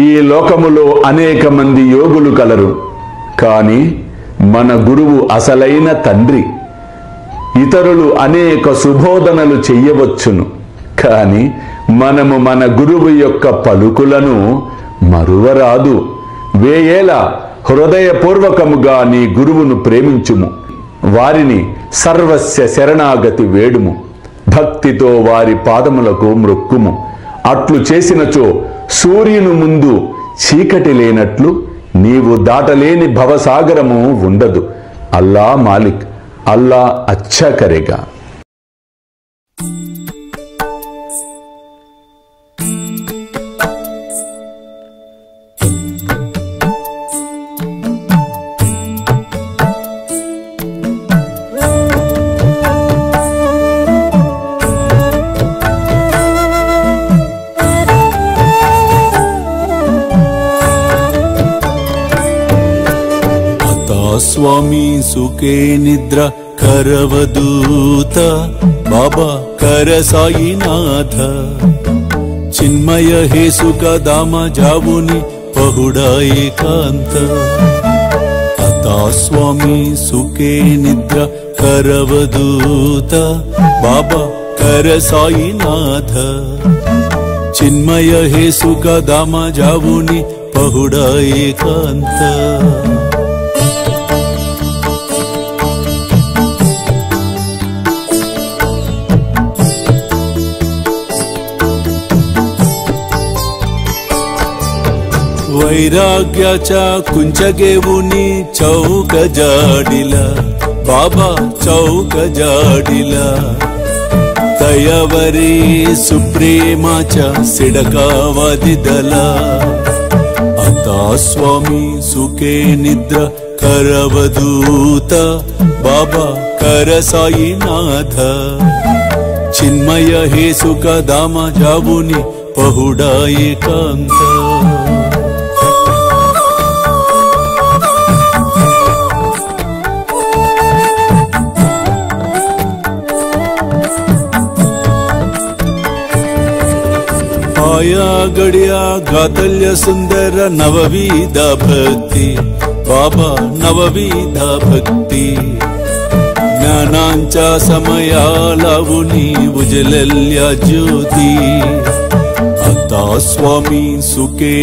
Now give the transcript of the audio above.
ఈ లోకములో అనేక మంది యోగులు కలరు, కానీ మన గురువు అసలైన తండ్రి. ఇతరులు అనేక సుబోధనలు చెయ్యవచ్చును, కానీ మనము మన గురువు యొక్క పలుకులను మరువరాదు. వేయేల హృదయపూర్వకముగా నీ గురువును ప్రేమించుము, వారిని సర్వస్య శరణాగతి వేడుము, భక్తితో వారి పాదములకు మ్రొక్కుము. అట్లు చేసినచో సూర్యుని ముందు చీకటి లేనట్లు నీవు దాటలేని భవసాగరము ఉండదు. అల్లా మాలిక్, అల్లా అచ్చా కరేగా. स्वामी सुखे निद्रा करवदूत बाबा कर साईनाथ चिन्मय हे सुख दाम जावुनि पहुडा एकांत आता स्वामी सुखे निद्रा करवदूत बाबा कर साईनाथ चिन्मय हे सुख दाम जावुनि पहुडा एकांत वैराग्याच्या कुंचगेवुनी चौक जाडिला बाबा चौक जाडिला तयावरी सुप्रेमाच्या सिडकावादिदला आता स्वामी सुखे निद्रा करवदूत बाबा कर साईनाथ चिन्मय हे सुख दाम जावुनि पहुडा एकांत आया गड्या गातल्य सुंदर नवविध भक्ति बाबा नवविध भक्ति ज्ञानांच्या समयाला उनी उजलल्या ज्योती आता स्वामी सुखे